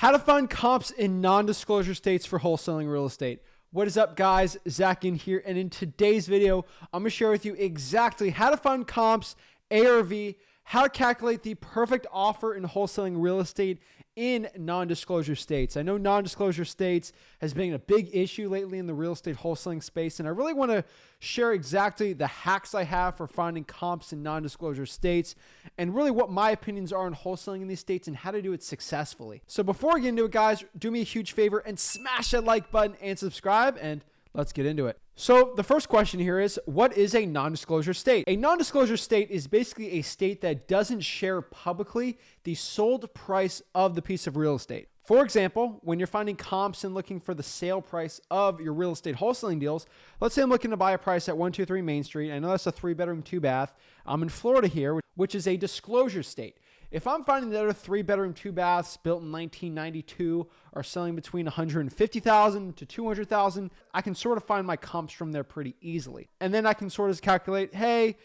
How to find comps in non-disclosure states for wholesaling real estate. What is up, guys? Zach Ginn here, and in today's video, I'm going to share with you exactly how to find comps, ARV, how to calculate the perfect offer in wholesaling real estate in non-disclosure states. I know non-disclosure states has been a big issue lately in the real estate wholesaling space, and I really want to share exactly the hacks I have for finding comps in non-disclosure states and really what my opinions are on wholesaling in these states and how to do it successfully. So before we get into it, guys, do me a huge favor and smash that like button and subscribe, and let's get into it. So the first question here is, what is a non-disclosure state? A non-disclosure state is basically a state that doesn't share publicly the sold price of the piece of real estate. For example, when you're finding comps and looking for the sale price of your real estate wholesaling deals, let's say I'm looking to buy a price at 123 Main Street. I know that's a 3-bedroom, 2-bath. I'm in Florida here, which is a disclosure state. If I'm finding the other 3-bedroom, 2-baths built in 1992 are selling between $150,000 to $200,000, I can sort of find my comps from there pretty easily. And then I can sort of calculate, hey,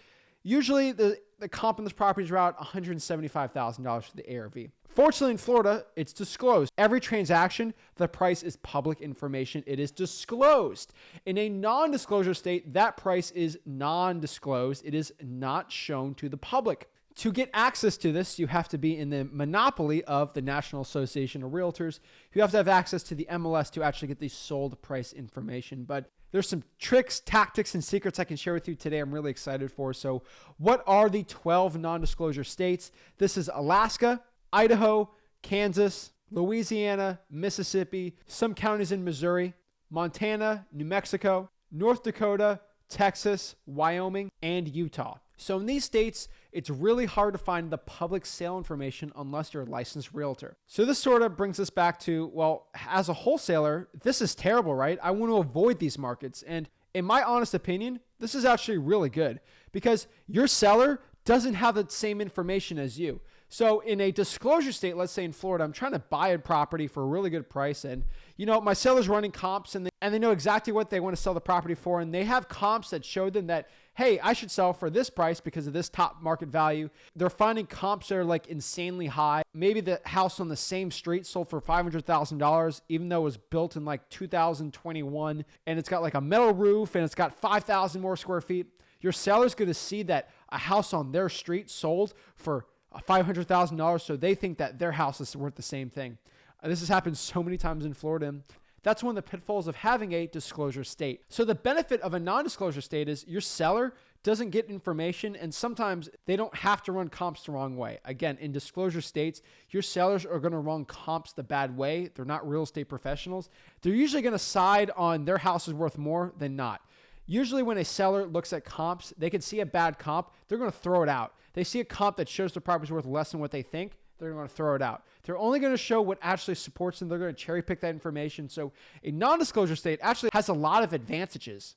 usually the comp in this property is around $175,000 for the ARV. Fortunately, in Florida, it's disclosed. Every transaction, the price is public information. It is disclosed. In a non-disclosure state, that price is non-disclosed. It is not shown to the public. To get access to this, you have to be in the monopoly of the National Association of Realtors. You have to have access to the MLS to actually get the sold price information. But there's some tricks, tactics, and secrets I can share with you today I'm really excited for. So what are the 12 non-disclosure states? This is Alaska, Idaho, Kansas, Louisiana, Mississippi, some counties in Missouri, Montana, New Mexico, North Dakota, Texas, Wyoming, and Utah. So in these states, it's really hard to find the public sale information unless you're a licensed realtor. So this sort of brings us back to, well, as a wholesaler, this is terrible, right? I want to avoid these markets. And in my honest opinion, this is actually really good because your seller doesn't have the same information as you. So in a disclosure state, let's say in Florida, I'm trying to buy a property for a really good price. And, you know, my seller's running comps and they know exactly what they want to sell the property for. And they have comps that show them that, hey, I should sell for this price because of this top market value. They're finding comps that are like insanely high. Maybe the house on the same street sold for $500,000, even though it was built in like 2021. And it's got like a metal roof and it's got 5,000 more square feet. Your seller's going to see that a house on their street sold for $500,000, so they think that their house is worth the same thing. This has happened so many times in Florida. That's one of the pitfalls of having a disclosure state. So the benefit of a non-disclosure state is your seller doesn't get information, and sometimes they don't have to run comps the wrong way. Again, in disclosure states, your sellers are going to run comps the bad way. They're not real estate professionals. They're usually going to side on their house is worth more than not. Usually when a seller looks at comps, they can see a bad comp, they're going to throw it out. They see a comp that shows the property is worth less than what they think, they're going to throw it out. They're only going to show what actually supports them. They're going to cherry pick that information. So a non-disclosure state actually has a lot of advantages.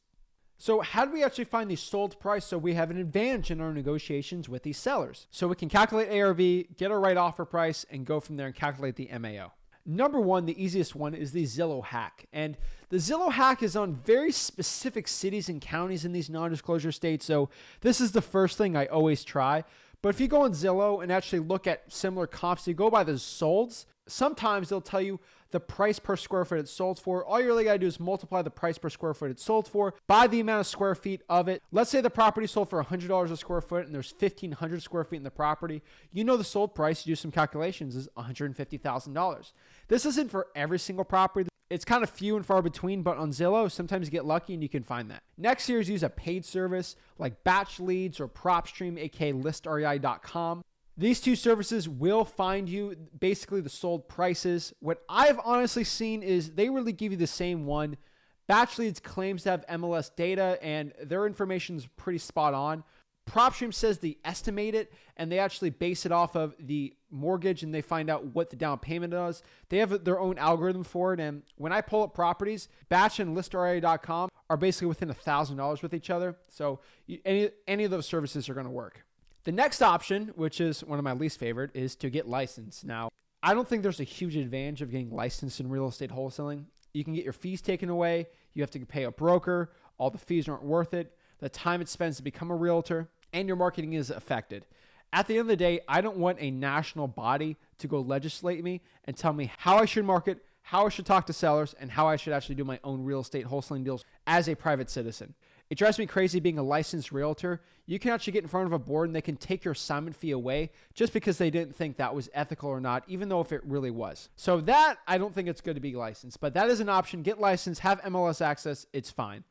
So how do we actually find the sold price so we have an advantage in our negotiations with these sellers? So we can calculate ARV, get our right offer price, and go from there and calculate the MAO. Number one, the easiest one is the Zillow Hack. And the Zillow Hack is on very specific cities and counties in these non-disclosure states. So this is the first thing I always try. But if you go on Zillow and actually look at similar comps, you go by the solds, sometimes they'll tell you the price per square foot it's sold for. All you really got to do is multiply the price per square foot it's sold for by the amount of square feet of it. Let's say the property sold for $100 a square foot and there's 1,500 square feet in the property. You know the sold price, you do some calculations, is $150,000. This isn't for every single property. It's kind of few and far between, but on Zillow, sometimes you get lucky and you can find that. Next here is use a paid service like Batch Leads or PropStream, aka listrei.com. These two services will find you basically the sold prices. What I've honestly seen is they really give you the same one. Batch Leads claims to have MLS data and their information is pretty spot on. PropStream says they estimate it and they actually base it off of the mortgage and they find out what the down payment is. They have their own algorithm for it. And when I pull up properties, Batch and listrei.com are basically within $1,000 with each other. So any of those services are going to work. The next option, which is one of my least favorite, is to get licensed. Now, I don't think there's a huge advantage of getting licensed in real estate wholesaling. You can get your fees taken away. You have to pay a broker. All the fees aren't worth it. The time it spends to become a realtor and your marketing is affected. At the end of the day, I don't want a national body to go legislate me and tell me how I should market, how I should talk to sellers, and how I should actually do my own real estate wholesaling deals as a private citizen. It drives me crazy being a licensed realtor. You can actually get in front of a board and they can take your assignment fee away just because they didn't think that was ethical or not, even though if it really was. So that, I don't think it's good to be licensed, but that is an option. Get licensed, have MLS access, it's fine.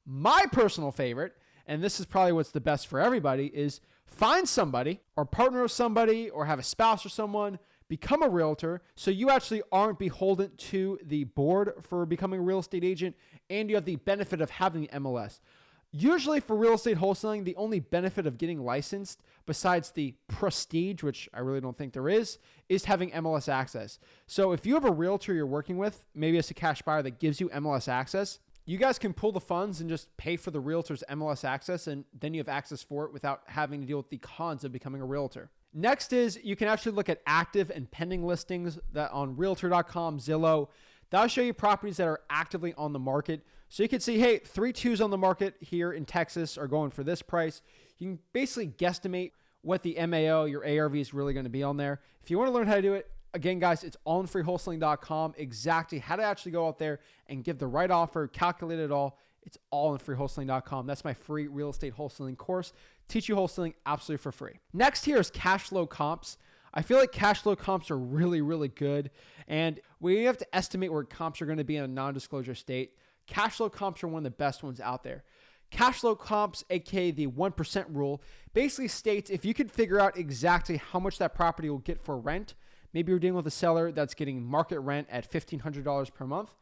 My personal favorite, and this is probably what's the best for everybody, is find somebody or partner with somebody or have a spouse or someone, become a realtor so you actually aren't beholden to the board for becoming a real estate agent, and you have the benefit of having the MLS. Usually for real estate wholesaling, the only benefit of getting licensed, besides the prestige, which I really don't think there is having MLS access. So if you have a realtor you're working with, maybe it's a cash buyer that gives you MLS access, you guys can pull the funds and just pay for the realtor's MLS access, and then you have access for it without having to deal with the cons of becoming a realtor. Next is you can actually look at active and pending listings that on realtor.com, Zillow. That'll show you properties that are actively on the market. So you can see, hey, 3-2s on the market here in Texas are going for this price. You can basically guesstimate what the MAO, your ARV, is really going to be on there. If you want to learn how to do it, again, guys, it's all in freewholesaling.com, exactly how to actually go out there and give the right offer, calculate it all. It's all in freewholesaling.com. That's my free real estate wholesaling course. Teach you wholesaling absolutely for free. Next here is cash flow comps. I feel like cash flow comps are really, really good. And we have to estimate where comps are going to be in a non-disclosure state. Cash flow comps are one of the best ones out there. Cash flow comps, aka the 1% rule, basically states if you could figure out exactly how much that property will get for rent, maybe you're dealing with a seller that's getting market rent at $1,500 per month.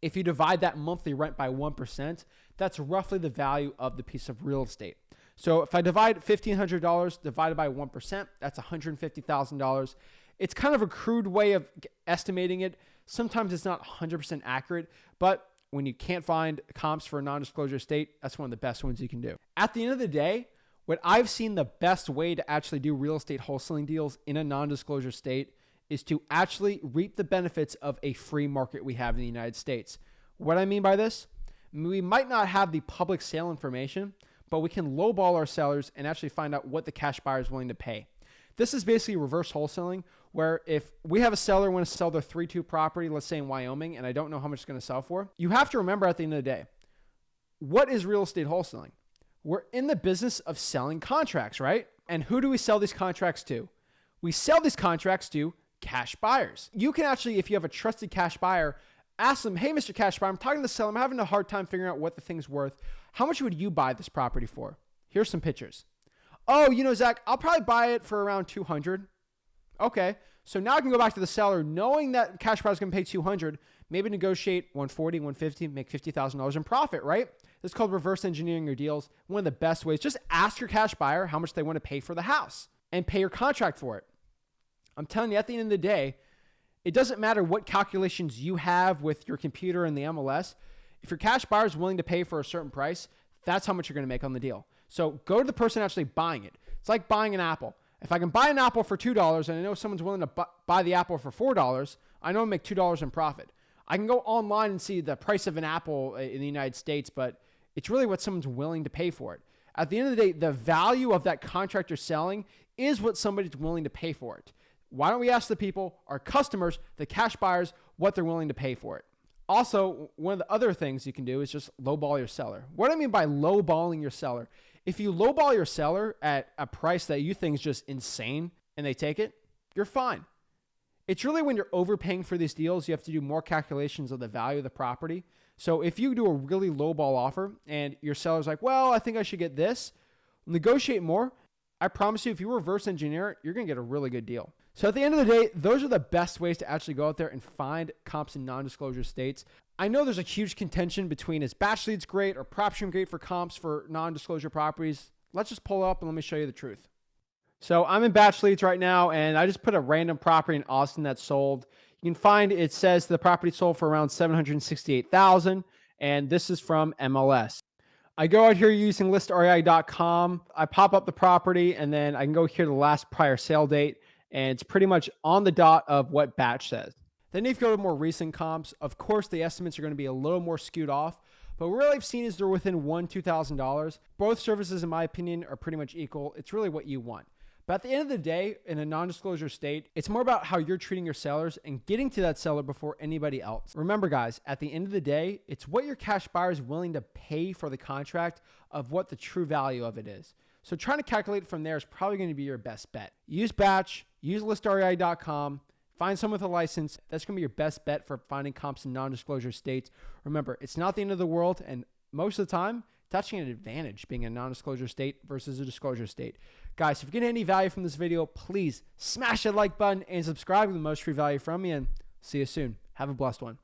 If you divide that monthly rent by 1%, that's roughly the value of the piece of real estate. So if I divide $1,500 divided by 1%, that's $150,000. It's kind of a crude way of estimating it. Sometimes it's not 100% accurate, but when you can't find comps for a non-disclosure state, that's one of the best ones you can do. At the end of the day, what I've seen the best way to actually do real estate wholesaling deals in a non-disclosure state is to actually reap the benefits of a free market we have in the United States. What I mean by this, we might not have the public sale information, but we can lowball our sellers and actually find out what the cash buyer is willing to pay. This is basically reverse wholesaling, where if we have a seller want to sell their 3-2 property, let's say in Wyoming, and I don't know how much it's going to sell for, you have to remember at the end of the day, what is real estate wholesaling? We're in the business of selling contracts, right? And who do we sell these contracts to? We sell these contracts to cash buyers. You can actually, if you have a trusted cash buyer, ask them, hey, Mr. Cash Buyer, I'm talking to the seller. I'm having a hard time figuring out what the thing's worth. How much would you buy this property for? Here's some pictures. Oh, Zach, I'll probably buy it for around $200. Okay. So now I can go back to the seller knowing that cash buyer is going to pay $200, maybe negotiate $140, $150, make $50,000 in profit, right? This is called reverse engineering your deals. One of the best ways, just ask your cash buyer how much they want to pay for the house and pay your contract for it. I'm telling you, at the end of the day, it doesn't matter what calculations you have with your computer and the MLS. If your cash buyer is willing to pay for a certain price, that's how much you're going to make on the deal. So go to the person actually buying it. It's like buying an apple. If I can buy an apple for $2 and I know someone's willing to buy the apple for $4, I know I make $2 in profit. I can go online and see the price of an apple in the United States, but it's really what someone's willing to pay for it. At the end of the day, the value of that contract you're selling is what somebody's willing to pay for it. Why don't we ask the people, our customers, the cash buyers, what they're willing to pay for it? Also, one of the other things you can do is just lowball your seller. What I mean by lowballing your seller, if you lowball your seller at a price that you think is just insane and they take it, you're fine. It's really when you're overpaying for these deals, you have to do more calculations of the value of the property. So if you do a really lowball offer and your seller's like, well, I think I should get this, negotiate more. I promise you, if you reverse engineer it, you're going to get a really good deal. So at the end of the day, those are the best ways to actually go out there and find comps in non-disclosure states. I know there's a huge contention between is Batch Leads great or PropStream great for comps for non-disclosure properties. Let's just pull up and let me show you the truth. So I'm in Batch Leads right now, and I just put a random property in Austin that sold. You can find it says the property sold for around $768,000, and this is from MLS. I go out here using listrei.com. I pop up the property, and then I can go here to the last prior sale date, and it's pretty much on the dot of what Batch says. Then if you go to more recent comps, of course, the estimates are going to be a little more skewed off, but what I've seen is they're within $1,000 to $2,000. Both services, in my opinion, are pretty much equal. It's really what you want. But at the end of the day, in a non-disclosure state, it's more about how you're treating your sellers and getting to that seller before anybody else. Remember, guys, at the end of the day, it's what your cash buyer is willing to pay for the contract of what the true value of it is. So trying to calculate from there is probably going to be your best bet. Use Batch, use listrei.com, find someone with a license. That's going to be your best bet for finding comps in non-disclosure states. Remember, it's not the end of the world, and most of the time, it's actually an advantage being a non-disclosure state versus a disclosure state. Guys, if you're getting any value from this video, please smash that like button and subscribe to the most free value from me, and see you soon. Have a blessed one.